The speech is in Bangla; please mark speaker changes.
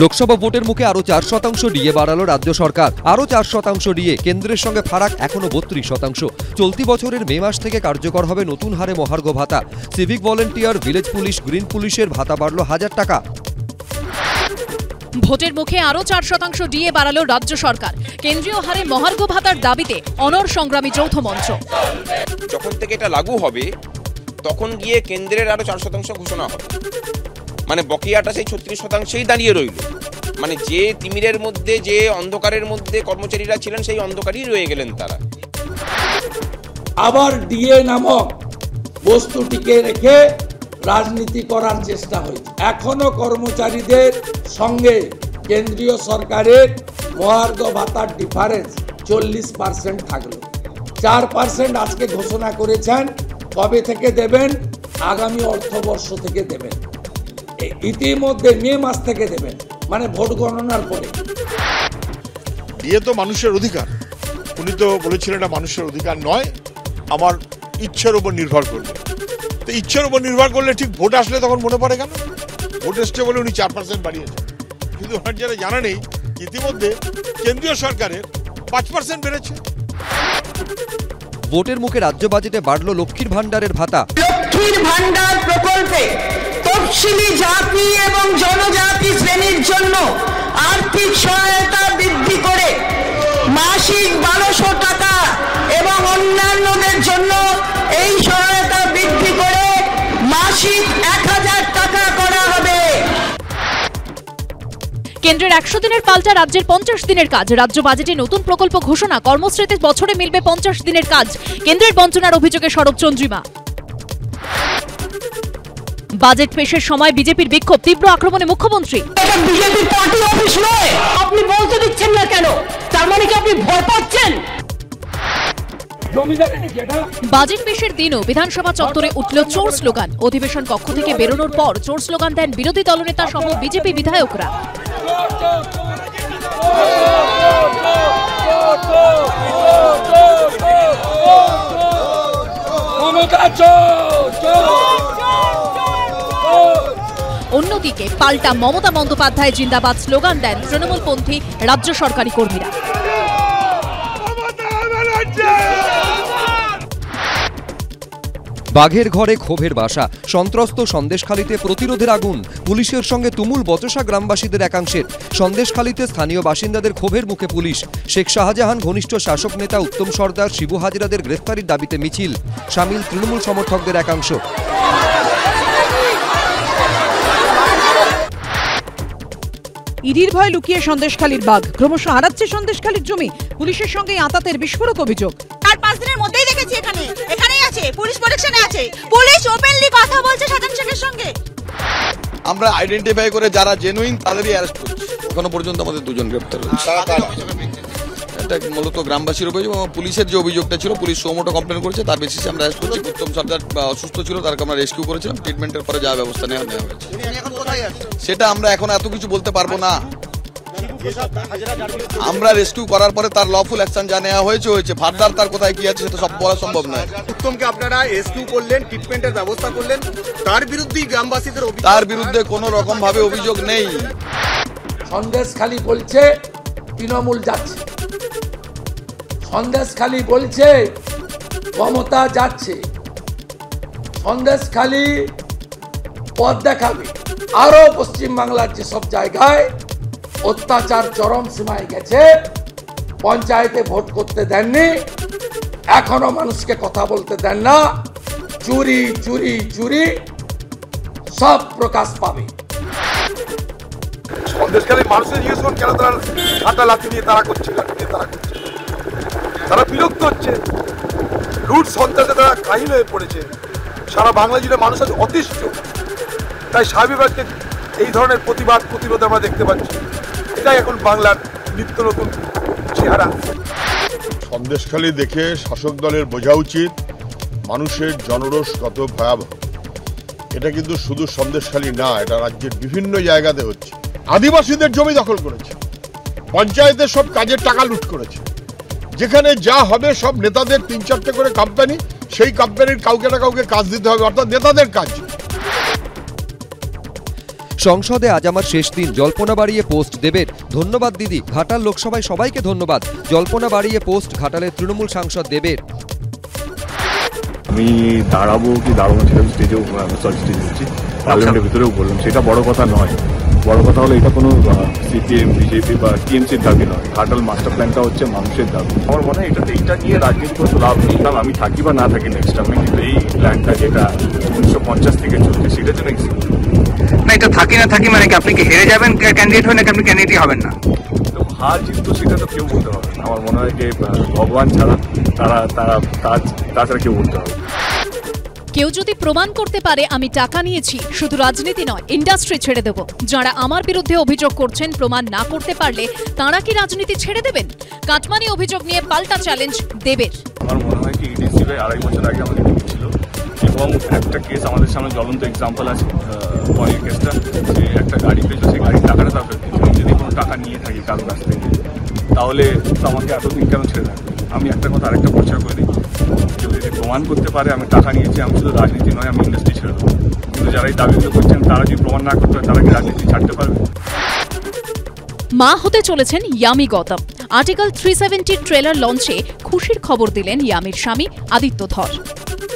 Speaker 1: লোকসভা ভোটের মুখে আরো 4% ডিএ বাড়ালো রাজ্য সরকার। আরো 4% ডিএ, কেন্দ্রের সঙ্গে ফারাক এখনো 32%। চলতি বছরের মে মাস থেকে কার্যকর হবে নতুন হারে মহার্ঘ ভাতা। Civic volunteer, village police, green পুলিশের ভাতা বাড়লো 1000 টাকা।
Speaker 2: ভোটের মুখে আরো 4% ডিএ বাড়ালো রাজ্য সরকার। কেন্দ্রীয় হারে মহার্ঘ ভাতার দাবিতে অনড় সংগ্রামী যৌথ মঞ্চ।
Speaker 3: যখন থেকে এটা লাগু হবে তখন গিয়ে কেন্দ্রের আরো 4% ঘোষণা হবে, মানে বকেয়াটা সেই 36%ই দাঁড়িয়ে রইল। মানে যে তিমিরের মধ্যে, যে অন্ধকারের মধ্যে কর্মচারীরা ছিলেন, সেই অন্ধকারই রয়ে গেলেন তারা।
Speaker 4: আবার ডিএ নামক বস্তুটিকে রেখে রাজনীতি করার চেষ্টা হয়েছে। এখনো কর্মচারীদের সঙ্গে কেন্দ্রীয় সরকারের মহার্ঘ ভাতার ডিফারেন্স 40% থাকলো। 4% আজকে ঘোষণা করেছেন। কবে থেকে দেবেন? আগামী অর্থবর্ষ থেকে দেবেন। ইতিমধ্যে মে মাস থেকে দেবেন, মানে ভোট গণনার পরে।
Speaker 5: ডিএ তো মানুষের অধিকার। উনি তো বলেছিলেন এটা মানুষের অধিকার নয়, আমার ইচ্ছের উপর নির্ভর করবে। তো ইচ্ছের উপর নির্ভর করলে ঠিক ভোট আসলে তখন মনে পড়ে কেন? ভোট এসছে বলে উনি 4% বাড়িয়েছেন, কিন্তু ওনার যারা জানা নেই ইতিমধ্যে কেন্দ্রীয় সরকারের 5% বেড়েছে।
Speaker 1: ভোটের মুখে রাজ্য বাজেটে বাড়লো লক্ষ্মীর ভান্ডারের ভাতা।
Speaker 6: লক্ষ্মীর ভান্ডার প্রকল্পে তফসিলি জাতি এবং জনজাতি শ্রেণীর জন্য আর্থিক সহায়তা বৃদ্ধি করে মাসিক 1200 টাকা এবং অন্যান্যদের জন্য এই সহায়তা বৃদ্ধি করে মাসিক 1000 টাকা করা হবে।
Speaker 2: কেন্দ্রের 100 দিনের পাল্টা রাজ্যের 50 দিনের কাজ। রাজ্য বাজেটে নতুন প্রকল্প ঘোষণা। কর্মশ্রীতে বছরে মিলবে 50 দিনের কাজ। কেন্দ্রের বঞ্চনার অভিযোগে সরব চন্দ্রিমা। বাজেট পেশের সময় বিজেপির বিক্ষোভ, তীব্র আক্রমণে মুখ্যমন্ত্রী।
Speaker 6: এটা বিজেপির পার্টি অফিস নয়, আপনি বলতে দিচ্ছেন না কেন? তার মানে কি আপনি ভয় পাচ্ছেন?
Speaker 2: বাজেট পেশের দিনও বিধানসভা চত্বরে উঠল চোর স্লোগান। অধিবেশন কক্ষ থেকে বেরোনোর পর চোর স্লোগান দেন বিরোধী দলনেতা সহ বিজেপি বিধায়করা। অন্যদিকে পাল্টা মমতা বন্দ্যোপাধ্যায় জিন্দাবাদ স্লোগান দেন তৃণমূলপন্থী রাজ্য সরকারি কর্মীরা।
Speaker 1: বাঘের ঘরে ক্ষোভের বাসা। সন্ত্রস্ত সন্দেশখালীতে প্রতিরোধের আগুন। পুলিশের সঙ্গে তুমুল বচসা গ্রামবাসীদের একাংশের। সন্দেশখালীতে স্থানীয় বাসিন্দাদের ক্ষোভের মুখে পুলিশ। শেখ শাহজাহান ঘনিষ্ঠ শাসক নেতা উত্তম সর্দার, শিবু হাজরাদের গ্রেফতারির দাবিতে মিছিল। সামিল তৃণমূল সমর্থকদের একাংশ।
Speaker 7: ইডির ভয় লুকিয়ে সন্দেশখালীর বাঘ। ক্রমশ হারাচ্ছে সন্দেশখালীর জমি। পুলিশের সঙ্গে আঁতাতের বিস্ফোরক অভিযোগ।
Speaker 8: আর 5 দিনের মধ্যেই দেখেছি এখানেই আছে, পুলিশ প্রোটেকশনে আছে। পুলিশ ওপেনলি কথা বলছে সাজান শেখের সঙ্গে।
Speaker 9: আমরা আইডেন্টিফাই করে যারা জেনুইন তাদেরই অ্যারেস্ট করছি। এখনো পর্যন্ত আমাদের 2 জন গ্রেফতার হয়েছে। এটা মূলত গ্রামবাসীর অভিযোগ এবং পুলিশের যে অভিযোগটা ছিল, পুলিশ সোমোটো কমপ্লেন করেছে, তার বেসিসে আমরা অ্যারেস্ট করছি। উত্তম সর্দার অসুস্থ ছিল, তাকে আমরা রেস্কিউ করেছিলাম। ট্রিটমেন্টের পরে যা ব্যবস্থা নেওয়া হয়েছে সেটা আমরা এখন এত কিছু বলতে পারবো না। আমরা রেস্কিউ করার পরে তার লফুল অ্যাকশন যা নেওয়া হয়েছে, ফার্দার তার কোথায় কি আছে সেটা সব বলা সম্ভব নয়।
Speaker 10: উত্তমকে আপনারা রেস্কিউ করলেন, ট্রিটমেন্টের ব্যবস্থা করলেন, তার বিরুদ্ধেই গ্রামবাসীদের
Speaker 9: তার বিরুদ্ধে কোনো রকম ভাবে অভিযোগ নেই।
Speaker 4: সন্দেশখালী বলছে তৃণমূল যাচ্ছে, সন্দেশখালী বলছে মমতা যাচ্ছে, সন্দেশখালী পথ দেখাবে। আরো পশ্চিমবাংলার যেসব জায়গায় অত্যাচার চরম সীমায় গেছে, পঞ্চায়েতে ভোট করতে দেননি, এখনো মানুষকে কথা বলতে দেন না, চুরি চুরি চুরি সব প্রকাশ পাবে।
Speaker 5: সন্দেশখালীর মানুষের জিজ্ঞেস করুন কেন তারা ঘাটা লাথি নিয়ে তারা করছে, তারা বিরক্ত হচ্ছে। লুট সন্ত্রাসে তারা কাহিল হয়ে পড়েছে। সারা বাংলা জুড়ে মানুষ আজ অতিষ্ঠ। তাই স্বাভাবিকভাবে এই ধরনের প্রতিরোধ আমরা দেখতে পাচ্ছি। এটাই এখন বাংলার নিত্য নতুন চেহারা। সন্দেশখালী দেখে শাসক দলের বোঝা উচিত মানুষের জনরোষ কত ভয়াবহ। এটা কিন্তু শুধু সন্দেশখালী না, এটা রাজ্যের বিভিন্ন জায়গাতে হচ্ছে। আদিবাসীদের জমি দখল করেছে, পঞ্চায়েতের সব কাজের টাকা লুট করেছে। যেখানে যা হবে সব নেতাদের 3-4টে করে কোম্পানি, সেই কোম্পানির কাউকে না কাউকে কাজ দিতে হবে, অর্থাৎ নেতাদের কাজ।
Speaker 1: সংসদে আজ আমার শেষ দিন, জল্পনা বাড়িয়ে পোস্ট দেবের। ধন্যবাদ দিদি। ঘাটাল লোকসভায় সবাইকে ধন্যবাদ। জল্পনা বাড়িয়ে পোস্ট ঘাটালের তৃণমূল সাংসদ দেবের।
Speaker 11: আমি দাঁড়াবো কি দাঁড়াবো সেটা স্টেজেও সলিসিটি দিচ্ছি, পার্লামেন্টের ভিতরেও বললাম, সেটা বড় কথা নয়। বড় কথা হলো এটা কোনো সিপিএম বিজেপি বা টিএমসির দাবি নয়। ঘাটাল মাস্টার প্ল্যানটা হচ্ছে মানুষের দাবি। আমার মনে হয় এটা নিয়ে রাজনীতি করতে লাভ নেই। আমি থাকি বা না থাকি নেক্সট টার্মে, কিন্তু এই প্ল্যানটা যেটা 1950 থেকে চলছে সেটার জন্য এক্সিকিউট
Speaker 12: না। এটা থাকি না থাকি মানে কি আপনি কি হেরে যাবেন ক্যান্ডিডেট হয়ে, নাকি আপনি ক্যান্ডিডেটই হবেন না?
Speaker 11: হার জিত তো সেটা তো কেউ বলতে পারবে না। আমার মনে হয় যে ভগবান ছাড়া তাছাড়া কেউ বলতে হবে।
Speaker 2: কেউ যদি প্রমাণ করতে পারে আমি টাকা নিয়েছি, শুধু রাজনীতি নয় ইন্ডাস্ট্রি ছেড়ে দেব। যারা আমার বিরুদ্ধে অভিযোগ করছেন প্রমাণ না করতে পারলে তাঁরা কি রাজনীতি ছেড়ে দেবেন? কাটমানি অভিযোগ নিয়ে পাল্টা চ্যালেঞ্জ দেবের।
Speaker 11: আমার মনে হয় কি ইডিসিতে 2.5 বছর আগে আমাদের ছিল, এবং একটা কেস আমাদের সামনে জ্বলন্ত এক্সাম্পল আছে পরের কেসটা, যে একটা গাড়ি পেয়েছে, সেই গাড়ির টাকাটা তার যদি কোনো টাকা নিয়ে থাকি কারো কাছ থেকে, তাহলে আমাকে এতদিন কেন ছেড়ে থাকবে? আমি একটা কথা আরেকটা পরিচয় করে দিই, কেউ যদি প্রমাণ করতে পারে আমি টাকা নিয়েছি, আমি শুধু রাজনীতি নয় আমি ইন্ডাস্ট্রি ছেড়ে দেবো। কিন্তু যারা এই দাবিগুলো করছেন তারা যদি প্রমাণ না করতে পারে তারা কি রাজনীতি ছাড়তে পারবে?
Speaker 2: মা হতে চলেছেন ইয়ামি গৌতম। আর্টিকেল 370 ট্রেলার লঞ্চে খুশির খবর দিলেন ইয়ামির স্বামী আদিত্য ধর।